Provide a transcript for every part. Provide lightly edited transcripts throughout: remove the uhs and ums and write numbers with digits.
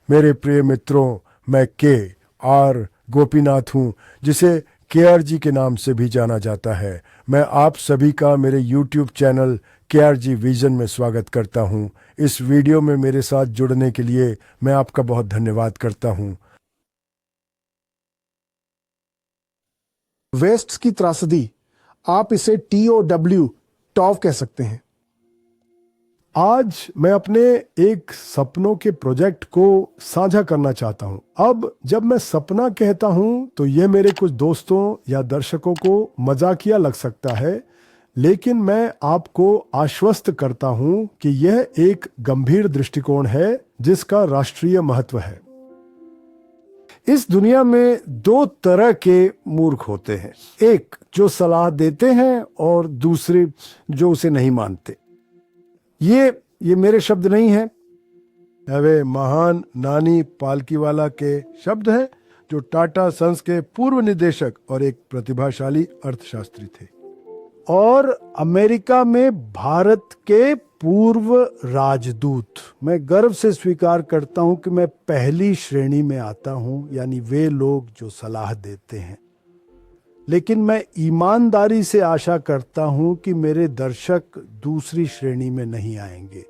मेरे प्रिय मित्रों, मैं के आर गोपीनाथ हूँ, जिसे के आर जी के नाम से भी जाना जाता है। मैं आप सभी का मेरे यूट्यूब चैनल के आर जी विजन में स्वागत करता हूँ। इस वीडियो में मेरे साथ जुड़ने के लिए मैं आपका बहुत धन्यवाद करता हूँ। वेस्ट की त्रासदी, आप इसे TOW टॉव कह सकते हैं। आज मैं अपने एक सपनों के प्रोजेक्ट को साझा करना चाहता हूं। अब जब मैं सपना कहता हूं तो यह मेरे कुछ दोस्तों या दर्शकों को मजाकिया लग सकता है, लेकिन मैं आपको आश्वस्त करता हूं कि यह एक गंभीर दृष्टिकोण है जिसका राष्ट्रीय महत्व है। इस दुनिया में दो तरह के मूर्ख होते हैं, एक जो सलाह देते हैं और दूसरे जो उसे नहीं मानते। ये मेरे शब्द नहीं हैं, वे महान नानी पालकीवाला के शब्द हैं, जो टाटा सन्स के पूर्व निदेशक और एक प्रतिभाशाली अर्थशास्त्री थे, और अमेरिका में भारत के पूर्व राजदूत। मैं गर्व से स्वीकार करता हूं कि मैं पहली श्रेणी में आता हूं, यानी वे लोग जो सलाह देते हैं। लेकिन मैं ईमानदारी से आशा करता हूं कि मेरे दर्शक दूसरी श्रेणी में नहीं आएंगे।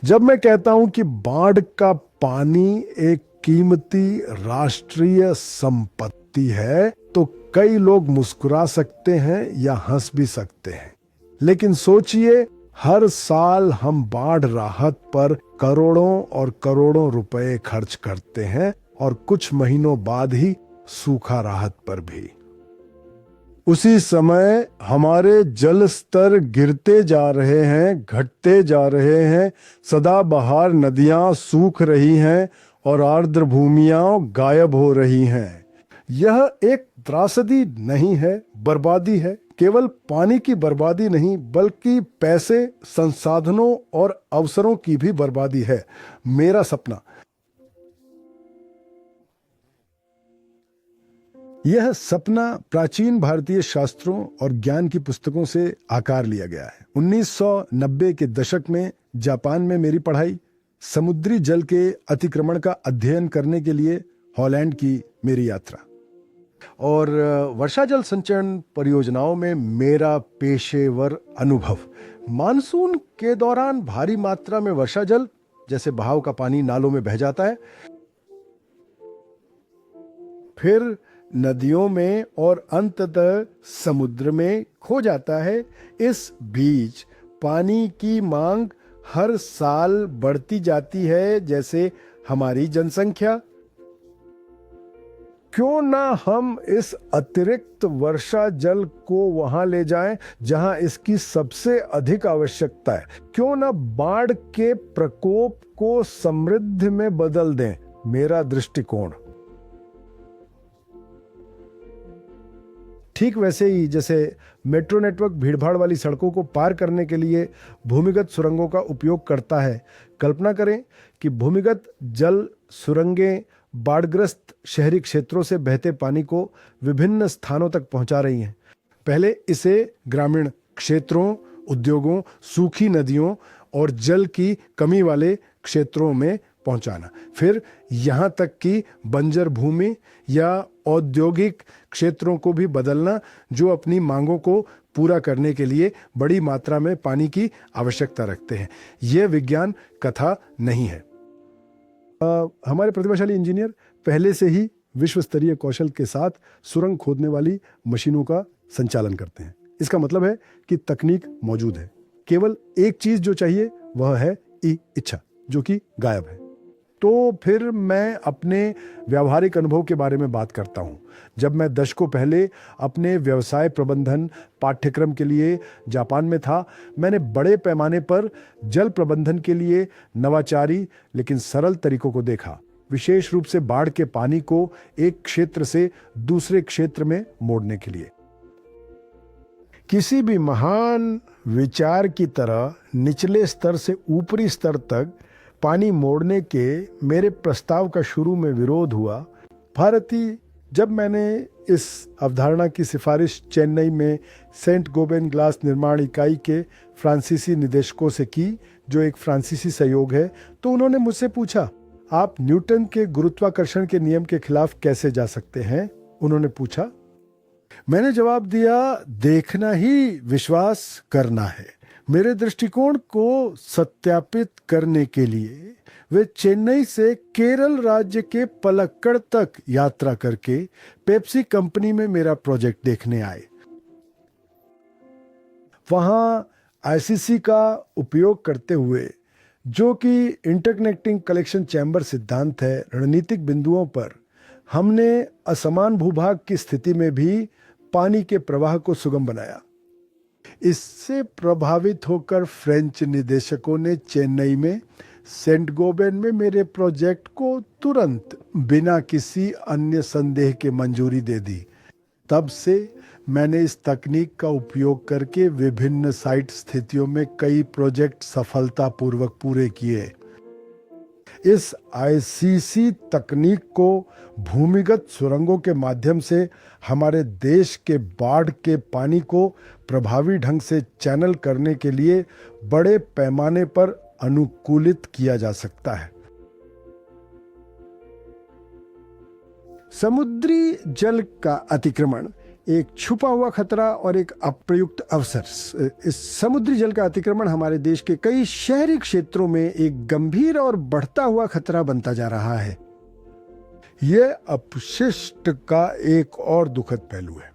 जब मैं कहता हूं कि बाढ़ का पानी एक कीमती राष्ट्रीय संपत्ति है, तो कई लोग मुस्कुरा सकते हैं या हंस भी सकते हैं। लेकिन सोचिए, हर साल हम बाढ़ राहत पर करोड़ों और करोड़ों रुपए खर्च करते हैं, और कुछ महीनों बाद ही सूखा राहत पर भी। उसी समय हमारे जल स्तर गिरते जा रहे हैं, घटते जा रहे हैं, सदाबहार नदियां सूख रही हैं और आर्द्र भूमियां गायब हो रही हैं। यह एक त्रासदी नहीं है, बर्बादी है। केवल पानी की बर्बादी नहीं, बल्कि पैसे, संसाधनों और अवसरों की भी बर्बादी है। मेरा सपना, यह सपना प्राचीन भारतीय शास्त्रों और ज्ञान की पुस्तकों से आकार लिया गया है। 1990 के दशक में जापान में मेरी पढ़ाई, समुद्री जल के अतिक्रमण का अध्ययन करने के लिए हॉलैंड की मेरी यात्रा, और वर्षा जल संचयन परियोजनाओं में मेरा पेशेवर अनुभव। मानसून के दौरान भारी मात्रा में वर्षा जल, जैसे बहाव का पानी नालों में बह जाता है, फिर नदियों में और अंततः समुद्र में खो जाता है। इस बीच पानी की मांग हर साल बढ़ती जाती है, जैसे हमारी जनसंख्या। क्यों ना हम इस अतिरिक्त वर्षा जल को वहां ले जाएं जहां इसकी सबसे अधिक आवश्यकता है। क्यों ना बाढ़ के प्रकोप को समृद्धि में बदल दें। मेरा दृष्टिकोण ठीक वैसे ही जैसे मेट्रो नेटवर्क भीड़भाड़ वाली सड़कों को पार करने के लिए भूमिगत सुरंगों का उपयोग करता है। कल्पना करें कि भूमिगत जल सुरंगें बाढ़ग्रस्त शहरी क्षेत्रों से बहते पानी को विभिन्न स्थानों तक पहुंचा रही हैं। पहले इसे ग्रामीण क्षेत्रों, उद्योगों, सूखी नदियों और जल की कमी वाले क्षेत्रों में पहुंचाना, फिर यहां तक कि बंजर भूमि या औद्योगिक क्षेत्रों को भी बदलना, जो अपनी मांगों को पूरा करने के लिए बड़ी मात्रा में पानी की आवश्यकता रखते हैं। यह विज्ञान कथा नहीं है। हमारे प्रतिभाशाली इंजीनियर पहले से ही विश्व स्तरीय कौशल के साथ सुरंग खोदने वाली मशीनों का संचालन करते हैं। इसका मतलब है कि तकनीक मौजूद है, केवल एक चीज जो चाहिए वह है इच्छा, जो कि गायब है। तो फिर मैं अपने व्यावहारिक अनुभव के बारे में बात करता हूं। जब मैं दशकों पहले अपने व्यवसाय प्रबंधन पाठ्यक्रम के लिए जापान में था, मैंने बड़े पैमाने पर जल प्रबंधन के लिए नवाचारी लेकिन सरल तरीकों को देखा, विशेष रूप से बाढ़ के पानी को एक क्षेत्र से दूसरे क्षेत्र में मोड़ने के लिए। किसी भी महान विचार की तरह निचले स्तर से ऊपरी स्तर तक पानी मोड़ने के मेरे प्रस्ताव का शुरू में विरोध हुआ। भारती, जब मैंने इस अवधारणा की सिफारिश चेन्नई में सेंट गोबेन ग्लास निर्माण इकाई के फ्रांसीसी निदेशकों से की, जो एक फ्रांसीसी सहयोग है, तो उन्होंने मुझसे पूछा, आप न्यूटन के गुरुत्वाकर्षण के नियम के खिलाफ कैसे जा सकते हैं? उन्होंने पूछा। मैंने जवाब दिया, देखना ही विश्वास करना है। मेरे दृष्टिकोण को सत्यापित करने के लिए वे चेन्नई से केरल राज्य के पलक्कड़ तक यात्रा करके पेप्सी कंपनी में मेरा प्रोजेक्ट देखने आए। वहां आईसीसी का उपयोग करते हुए, जो कि इंटरकनेक्टिंग कलेक्शन चैम्बर सिद्धांत है, रणनीतिक बिंदुओं पर हमने असमान भूभाग की स्थिति में भी पानी के प्रवाह को सुगम बनाया। इससे प्रभावित होकर फ्रेंच निदेशकों ने चेन्नई में सेंट गोबेन में मेरे प्रोजेक्ट को तुरंत बिना किसी अन्य संदेह के मंजूरी दे दी। तब से मैंने इस तकनीक का उपयोग करके विभिन्न साइट स्थितियों में कई प्रोजेक्ट सफलतापूर्वक पूरे किए। इस आईसीसी तकनीक को भूमिगत सुरंगों के माध्यम से हमारे देश के बाढ़ के पानी को प्रभावी ढंग से चैनल करने के लिए बड़े पैमाने पर अनुकूलित किया जा सकता है। समुद्री जल का अतिक्रमण एक छुपा हुआ खतरा और एक अप्रयुक्त अवसर। इस समुद्री जल का अतिक्रमण हमारे देश के कई शहरी क्षेत्रों में एक गंभीर और बढ़ता हुआ खतरा बनता जा रहा है। यह अपशिष्ट का एक और दुखद पहलू है,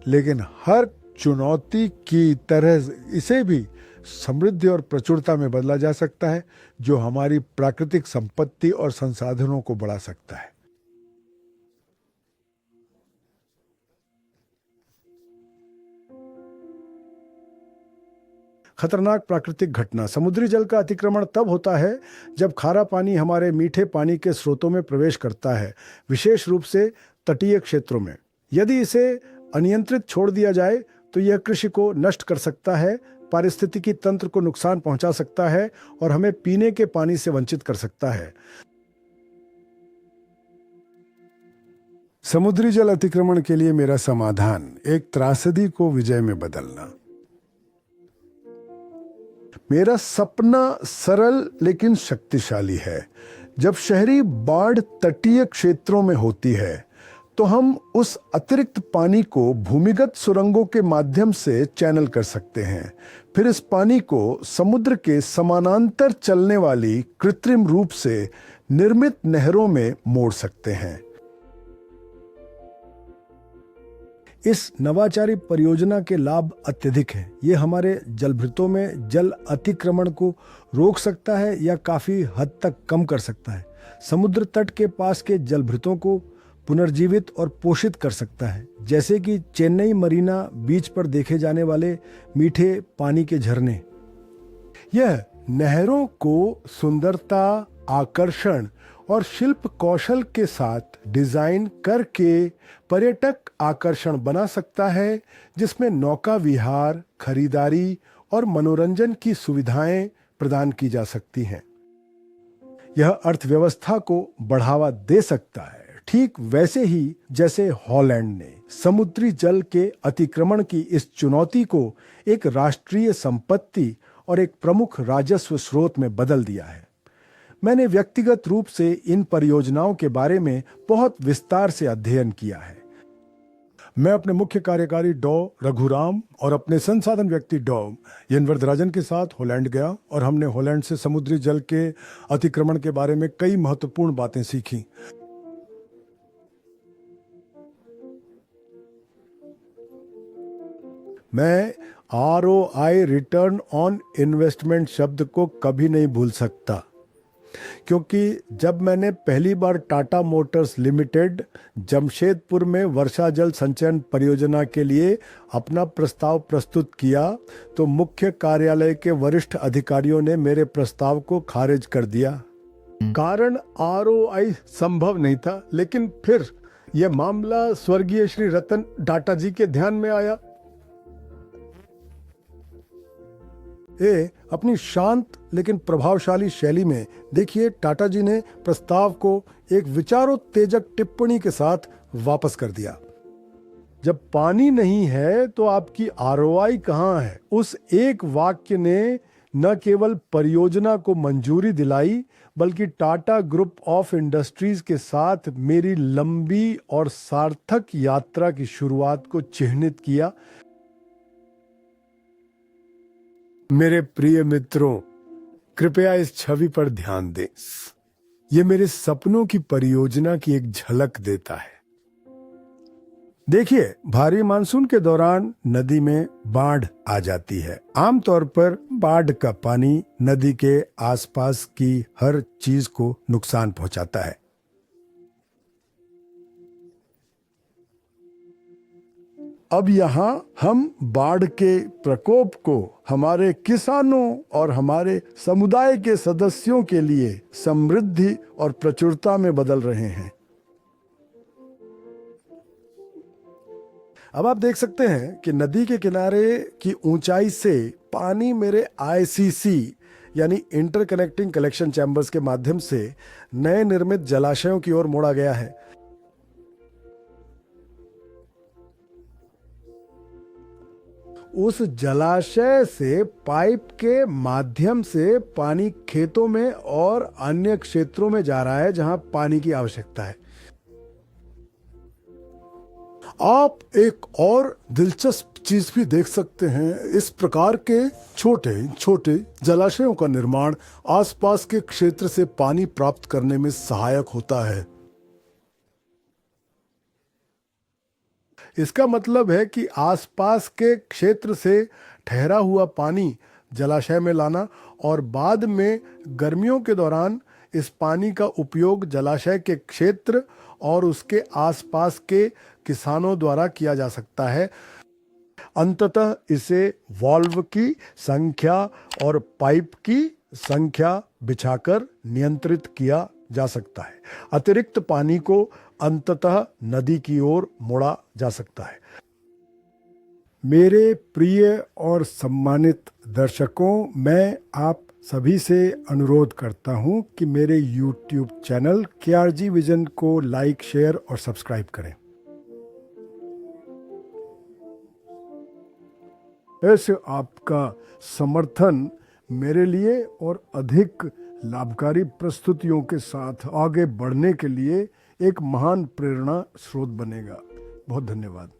लेकिन हर चुनौती की तरह इसे भी समृद्धि और प्रचुरता में बदला जा सकता है, जो हमारी प्राकृतिक संपत्ति और संसाधनों को बढ़ा सकता है। खतरनाक प्राकृतिक घटना। समुद्री जल का अतिक्रमण तब होता है जब खारा पानी हमारे मीठे पानी के स्रोतों में प्रवेश करता है, विशेष रूप से तटीय क्षेत्रों में। यदि इसे अनियंत्रित छोड़ दिया जाए तो यह कृषि को नष्ट कर सकता है, पारिस्थितिकी तंत्र को नुकसान पहुंचा सकता है और हमें पीने के पानी से वंचित कर सकता है। समुद्री जल अतिक्रमण के लिए मेरा समाधान एक त्रासदी को विजय में बदलना। मेरा सपना सरल लेकिन शक्तिशाली है। जब शहरी बाढ़ तटीय क्षेत्रों में होती है तो हम उस अतिरिक्त पानी को भूमिगत सुरंगों के माध्यम से चैनल कर सकते हैं। फिर इस पानी को समुद्र के समानांतर चलने वाली कृत्रिम रूप से निर्मित नहरों में मोड़ सकते हैं। इस नवाचारी परियोजना के लाभ अत्यधिक हैं। ये हमारे जलभृतों में जल अतिक्रमण को रोक सकता है या काफी हद तक कम कर सकता है। समुद्र तट के पास के जलभृतों को पुनर्जीवित और पोषित कर सकता है, जैसे कि चेन्नई मरीना बीच पर देखे जाने वाले मीठे पानी के झरने। यह नहरों को सुंदरता, आकर्षण और शिल्प कौशल के साथ डिजाइन करके पर्यटक आकर्षण बना सकता है, जिसमें नौका विहार, खरीदारी और मनोरंजन की सुविधाएं प्रदान की जा सकती हैं। यह अर्थव्यवस्था को बढ़ावा दे सकता है, ठीक वैसे ही जैसे हॉलैंड ने समुद्री जल के अतिक्रमण की इस चुनौती को एक राष्ट्रीय संपत्ति और एक प्रमुख राजस्व स्रोत में बदल दिया है। मैंने व्यक्तिगत रूप से इन परियोजनाओं के बारे में बहुत विस्तार से अध्ययन किया है। मैं अपने मुख्य कार्यकारी डॉ रघुराम और अपने संसाधन व्यक्ति डॉ यनवरदराजन के साथ हॉलैंड गया और हमने हॉलैंड से समुद्री जल के अतिक्रमण के बारे में कई महत्वपूर्ण बातें सीखी। मैं ROI रिटर्न ऑन इन्वेस्टमेंट शब्द को कभी नहीं भूल सकता, क्योंकि जब मैंने पहली बार टाटा मोटर्स लिमिटेड जमशेदपुर में वर्षा जल संचयन परियोजना के लिए अपना प्रस्ताव प्रस्तुत किया तो मुख्य कार्यालय के वरिष्ठ अधिकारियों ने मेरे प्रस्ताव को खारिज कर दिया। कारण ROI संभव नहीं था, लेकिन फिर यह मामला स्वर्गीय श्री रतन टाटा जी के ध्यान में आया। अपनी शांत लेकिन प्रभावशाली शैली में देखिए, टाटा जी ने प्रस्ताव को एक विचारोत्तेजक टिप्पणी के साथ वापस कर दिया। जब पानी नहीं है तो आपकी ROI कहाँ है? उस एक वाक्य ने न केवल परियोजना को मंजूरी दिलाई बल्कि टाटा ग्रुप ऑफ इंडस्ट्रीज के साथ मेरी लंबी और सार्थक यात्रा की शुरुआत को चिह्नित किया। मेरे प्रिय मित्रों, कृपया इस छवि पर ध्यान दें। ये मेरे सपनों की परियोजना की एक झलक देता है। देखिए, भारी मानसून के दौरान नदी में बाढ़ आ जाती है। आमतौर पर बाढ़ का पानी नदी के आसपास की हर चीज को नुकसान पहुंचाता है। अब यहाँ हम बाढ़ के प्रकोप को हमारे किसानों और हमारे समुदाय के सदस्यों के लिए समृद्धि और प्रचुरता में बदल रहे हैं। अब आप देख सकते हैं कि नदी के किनारे की ऊंचाई से पानी मेरे ICC यानी इंटरकनेक्टिंग कलेक्शन चैम्बर्स के माध्यम से नए निर्मित जलाशयों की ओर मोड़ा गया है। उस जलाशय से पाइप के माध्यम से पानी खेतों में और अन्य क्षेत्रों में जा रहा है जहां पानी की आवश्यकता है। आप एक और दिलचस्प चीज भी देख सकते हैं। इस प्रकार के छोटे छोटे जलाशयों का निर्माण आसपास के क्षेत्र से पानी प्राप्त करने में सहायक होता है। इसका मतलब है कि आसपास के क्षेत्र से ठहरा हुआ पानी जलाशय में लाना और बाद में गर्मियों के दौरान इस पानी का उपयोग जलाशय के क्षेत्र और उसके आसपास के किसानों द्वारा किया जा सकता है। अंततः इसे वाल्व की संख्या और पाइप की संख्या बिछाकर नियंत्रित किया जा सकता है। अतिरिक्त पानी को अंततः नदी की ओर मोड़ा जा सकता है। मेरे प्रिय और सम्मानित दर्शकों, मैं आप सभी से अनुरोध करता हूं कि मेरे YouTube चैनल KRG विजन को लाइक, शेयर और सब्सक्राइब करें। ऐसे आपका समर्थन मेरे लिए और अधिक लाभकारी प्रस्तुतियों के साथ आगे बढ़ने के लिए एक महान प्रेरणा स्रोत बनेगा। बहुत धन्यवाद।